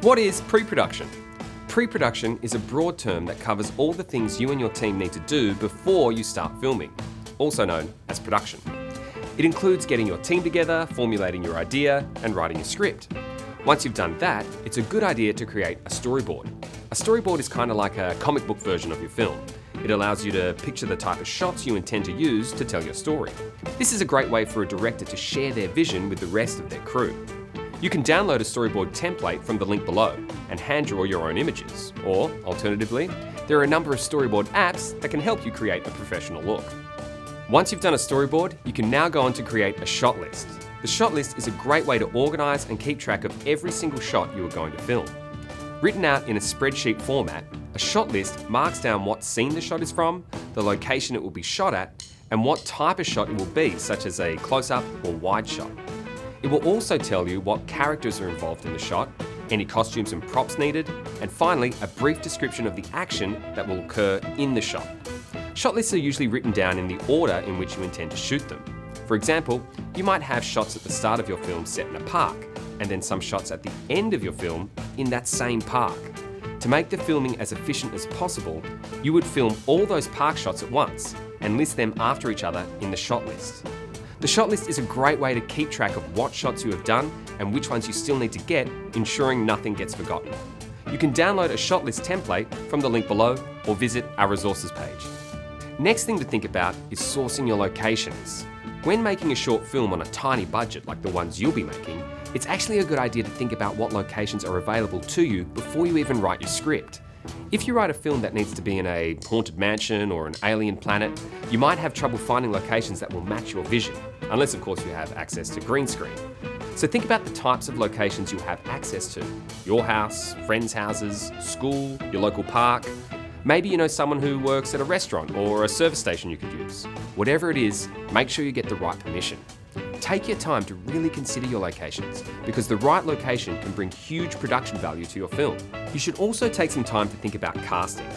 What is pre-production? Pre-production is a broad term that covers all the things you and your team need to do before you start filming, also known as production. It includes getting your team together, formulating your idea, and writing your script. Once you've done that, it's a good idea to create a storyboard. A storyboard is kind of like a comic book version of your film. It allows you to picture the type of shots you intend to use to tell your story. This is a great way for a director to share their vision with the rest of their crew. You can download a storyboard template from the link below and hand draw your own images. Or, alternatively, there are a number of storyboard apps that can help you create a professional look. Once you've done a storyboard, you can now go on to create a shot list. The shot list is a great way to organise and keep track of every single shot you are going to film. Written out in a spreadsheet format, a shot list marks down what scene the shot is from, the location it will be shot at, and what type of shot it will be, such as a close-up or wide shot. It will also tell you what characters are involved in the shot, any costumes and props needed, and finally, a brief description of the action that will occur in the shot. Shot lists are usually written down in the order in which you intend to shoot them. For example, you might have shots at the start of your film set in a park, and then some shots at the end of your film in that same park. To make the filming as efficient as possible, you would film all those park shots at once and list them after each other in the shot list. The shot list is a great way to keep track of what shots you have done and which ones you still need to get, ensuring nothing gets forgotten. You can download a shot list template from the link below or visit our resources page. Next thing to think about is sourcing your locations. When making a short film on a tiny budget like the ones you'll be making, it's actually a good idea to think about what locations are available to you before you even write your script. If you write a film that needs to be in a haunted mansion or an alien planet, you might have trouble finding locations that will match your vision, unless of course you have access to green screen. So think about the types of locations you have access to. Your house, friends' houses, school, your local park. Maybe you know someone who works at a restaurant or a service station you could use. Whatever it is, make sure you get the right permission. Take your time to really consider your locations, because the right location can bring huge production value to your film. You should also take some time to think about casting.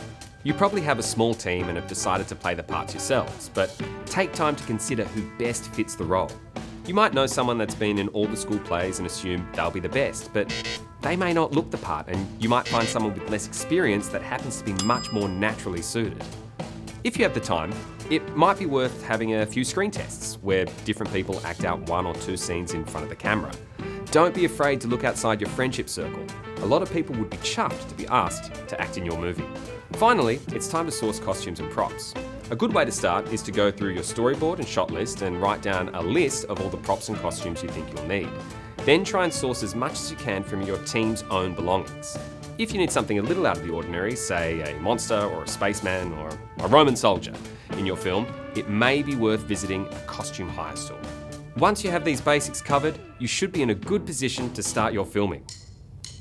You probably have a small team and have decided to play the parts yourselves, but take time to consider who best fits the role. You might know someone that's been in all the school plays and assume they'll be the best, but they may not look the part, and you might find someone with less experience that happens to be much more naturally suited. If you have the time, it might be worth having a few screen tests where different people act out 1 or 2 scenes in front of the camera. Don't be afraid to look outside your friendship circle. A lot of people would be chuffed to be asked to act in your movie. Finally, it's time to source costumes and props. A good way to start is to go through your storyboard and shot list and write down a list of all the props and costumes you think you'll need. Then try and source as much as you can from your team's own belongings. If you need something a little out of the ordinary, say a monster or a spaceman or a Roman soldier in your film, it may be worth visiting a costume hire store. Once you have these basics covered, you should be in a good position to start your filming.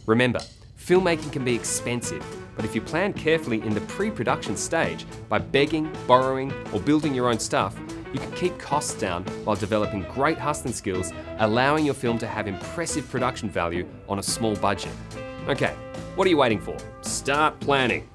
Remember, filmmaking can be expensive, but if you plan carefully in the pre-production stage by begging, borrowing, or building your own stuff, you can keep costs down while developing great hustling skills, allowing your film to have impressive production value on a small budget. Okay, what are you waiting for? Start planning.